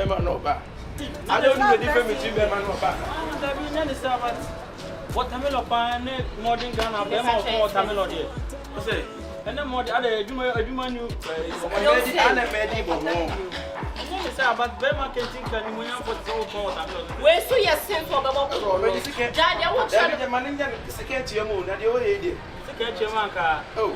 Bema no ba. I don't know the difference between Bema no ba. Watermelon pan modern Ghana Bema or watermelon here. What's it? And then more the other Juma new but Bema can think that you have for watermelon. Where so your sin for the second year moon and the old lady. Catch your manka. Oh,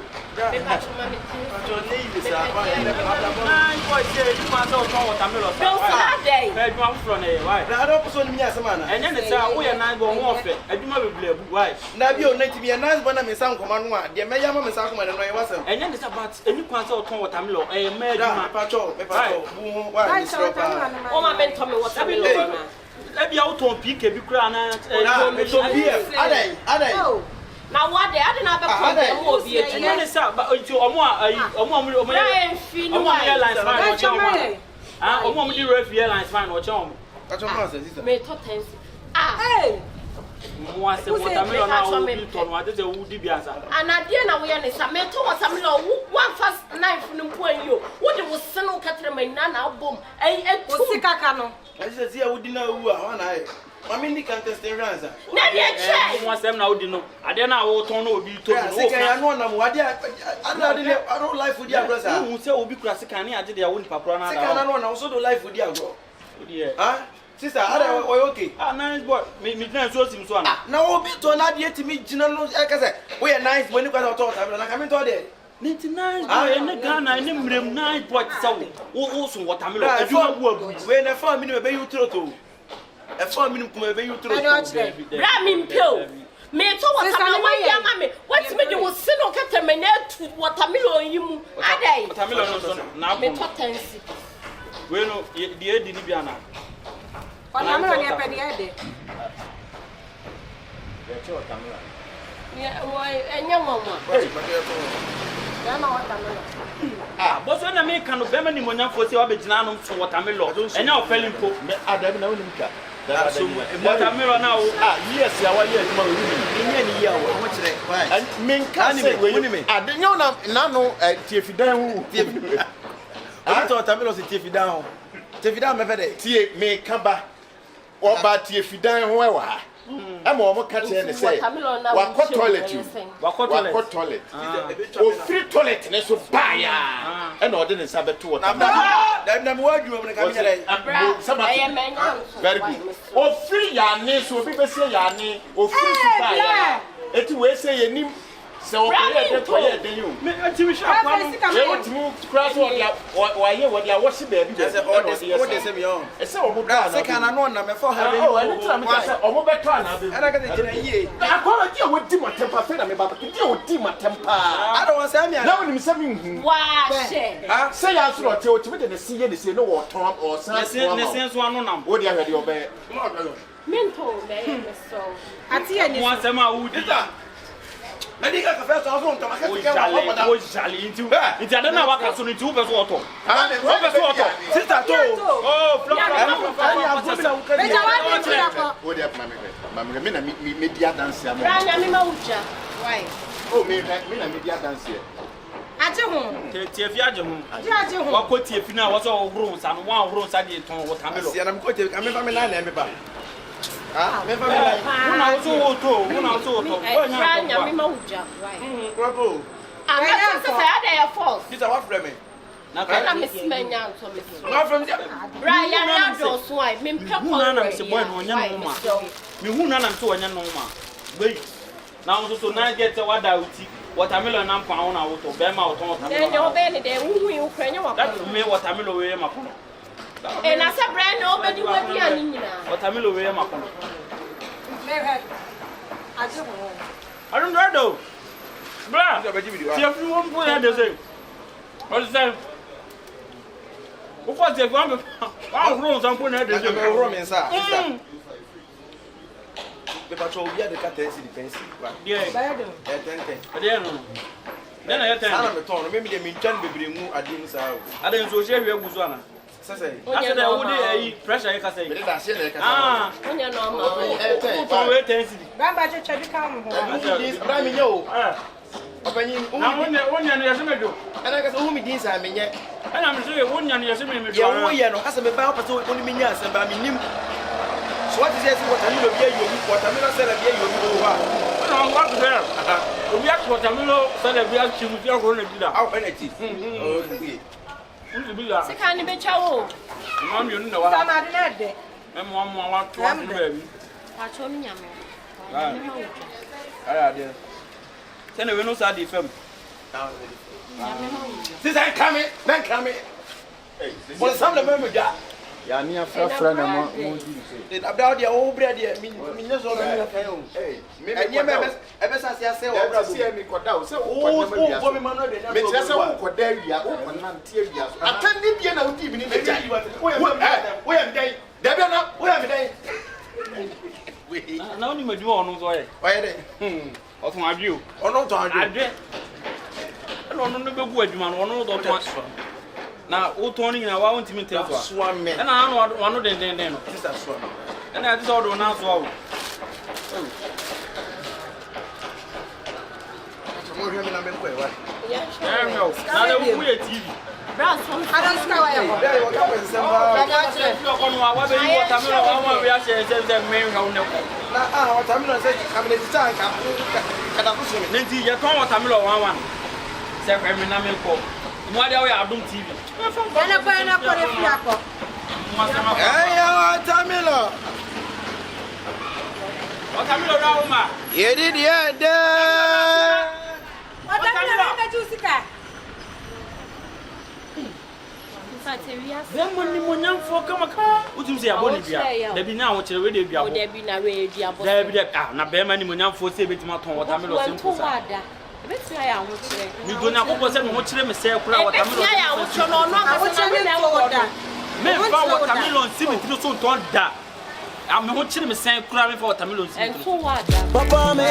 now what they hadn't have a problem will be a tremendous but into airlines fine or charm. May top tense. Hey! Once a watermelon now what is a woody biasa. And I didn't awareness. I met Thomas Amilo, one fast knife from you. What it was Sano Catherine Nana boom. A Pusicano. I said, I would know who I. I mean, you can't test the answer. Never once them now, you know. I don't know what to be told. I don't like food. I say, will be classic. I did their own papa. I also do life with your girl. Huh? Sister, okay. Nice boy. Me not so him so. Now, be to not yet to meet General. Like I said, we are nice when you got out. I'm coming to there. 99 in the Ghana, I never 9 points. Also, what I'm going when I found me, you throw. A 4 minute come you through. Ramin pill. Me to what I mean, what's me you will sit on Catamina watermelon you. Ade. Watermelon now. Me top tense. Well, the Edibiana. Watermelon, you're pretty heavy. Yeah, why, and young one. Ah, but when I make kind of feminine when you for say Abidjan for watermelon, and now fell in poke. I don't know. Watermelon now. Ah, yes, I was here. And men can't say, I didn't know now, if you don't. I thought watermelon is if you down. If you down, my father, Tia may come back. Or but if you don't, where I'm almost catching and say, what toilet you? What toilet? Oh, free toilet, and so buy and order Sabbath to I'm not what you very good. Oh, free yarn, so people say yarn, or free to buy. It will say a name. So, you want to move to cross or hear what you are watching, baby. That's all this is me on. It's so good. I can't know number for her. Oh, I'm over and I got a year. I call it with Dimmer temper, but you deal with Dimmer temper. I don't want to say, no one is something. Why? Say, I thought you to the sea and say no Tom or something. One on what you have your bed. Mental, so I see any once a month. I think that's the first one to my into it. I don't know what to do. Water. Sister, oh, media dance. Why? Oh, media dance here. What could you now? What's all rooms and one room side to watermelon? And I'm going to come in my name. Ah, me watermelon and pound out of Bema or watermelon. And as a brand, nobody will be an watermelon. I don't know. Brah, if you won't put that the same. What is that? What's the one? I'll roll some put that the room inside. The patrol be at the cat defense. Yeah, I don't know. Then I had to turn. Maybe they mean can be bring I didn't say. I didn't so share with Guzana. After the only pressure, I can say. Ah, when you're normal, intensity. Grandpa, just come home. Now when you're Yasimido, and I guess who me this I mean, and I'm saying, when you're Yasimido, you're no, as a member of only me, yes, and by me. So what is this? What I mean, what I mean, I said, I'm what there. We have what I mean, said that we have to be your own. Our energy. Se kan be chawo. Mom, you know what I'm at there. And one more to one baby. I told me, Send a window side the film. Since I come in, then come in. Well, some of them are Ya ni afra fra na mo di say. About the old bread here, me just all the time. Hey, me ever say I say o bra see me koda o say o for me man no dey. Me tell say o koda wia o konan tie wia. Atandi bia na o di bi ni me jai. We am dey. Dey be na, we am dey. Na oni madu onu so ye. Why dey? Otun adu. Onu ton adu. Adu. No no no begu adwuma no onu do ton. Na o ton ni na wa won timi tell so. Swame. Na anu wanu den no. Sister swame. Na this all do na so awo. Mo hwe me na me ko e wa. Yeah, sure. Na le wu ye TV. Bra, some I don't sky where you There you go for December. No kono wa be yi watermelon wa ma we a share say me hwa wo ne ko. Na watermelon say cabinet time ka kada ko so me. Nti ye ton watermelon wa say kwe me na me ko. Mo ade we Adum TV. na ko re fi akọ. Watermelon. Watermelon ra wo ma. Ye did ye de. Watermelon na jusika. Them money monyamfo kama ka. Utum say aboni bia. Da bi na wo kire we de bia. O da bi na we di abo. Da bi de na be ma ni monyamfo say betima ton watermelon simple sa. Beti ya wo kire. Mi do na kokko say mo kire me say kura watermelon. Beti ya wo kire no no aka say na wo da. Me fa watermelon simple so ton da. I'm not chilling, saying, crying for watermelon. And so what? Papa, me,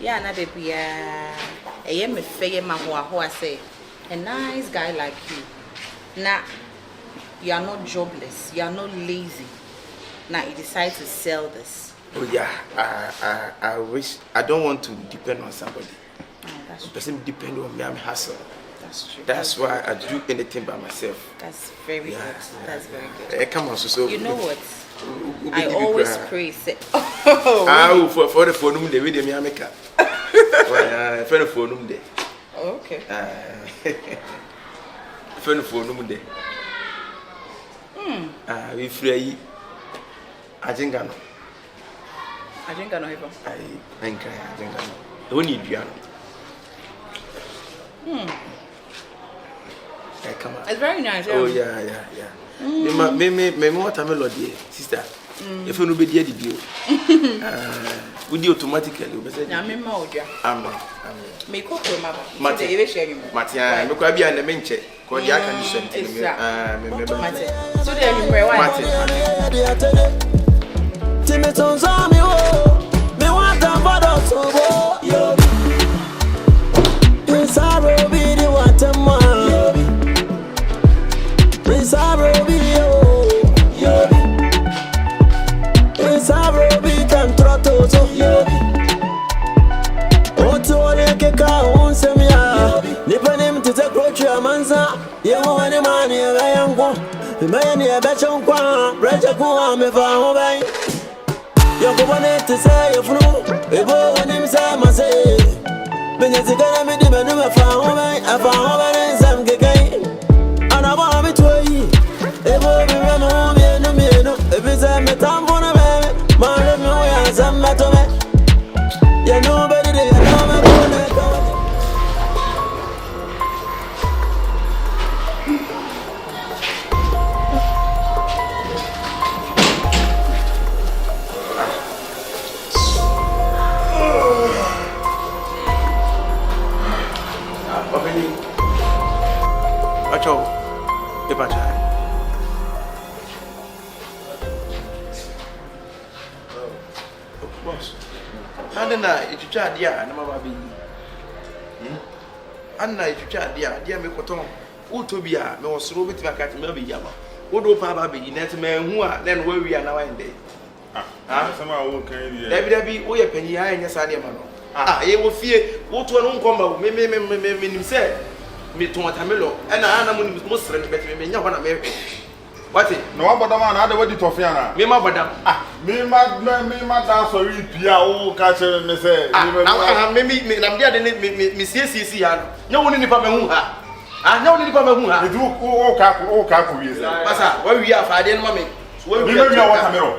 yeah, na baby, I am a fair man who I say, a nice guy like you. Now, you are not jobless, you are not lazy. Now, you decide to sell this. Oh yeah, I wish I don't want to depend on somebody. Oh, that's true. Person depend on me, I'm hustle. That's true. That's why I do anything by myself. That's very good. That's very good. Come on, so you know what? I always pray. Say, for the phone, they read me America. For the phone, they. Okay. For the phone, they. We free. I think I know. I think I know him. I think I know. Don't need piano. Come on. It's very nice. Oh yeah. Me watermelon dear sister. If you no be dear the deal. We do automatically. We say. Na me ma odia. Amen. Me cook ma. Mate. E be share you. Mate, me kwa bia na me nche. Ko dia kan do something. Me mate. So there you pray why? Mate. Timotons on me, me want to follow so yo. Inside be the waterman. Inside be yo. Inside be can trot so yo. AY3KA on semia. Nipanim to take road manza. You want any money, I am going. The man here bet on qua. Raja go me for you go want to say you flew, a boy when him say, my say, Benazigana made him a found I found some gay. And I want me to eat. A boy be run home, no, if it's a metam for a baby, my no, some metal. you nobody there, you know me gonna come. Paper time. Boss. Anna, it's a dear, no matter be. Anna, it's a dear, me cotton. Utopia, no slow with my cat, maybe Yama. What do Papa be in that man who are then where we are now and then? Somehow, okay, there be we a penny eye in your Sadia Mano. You will fear what one combo, me say. Me to Tamilo, and I am Muslim, but me never American. What it? No, but the man had a wedding to Fiana. Me, madam. Me, my dance or read Pia, oh, catch me say. Maybe I'm there, Miss CC. No one in the Pamamuha. I know the Pamamuha. Do all Capu is. Massa, where we are, I didn't mammy. Where we are, Tamilo.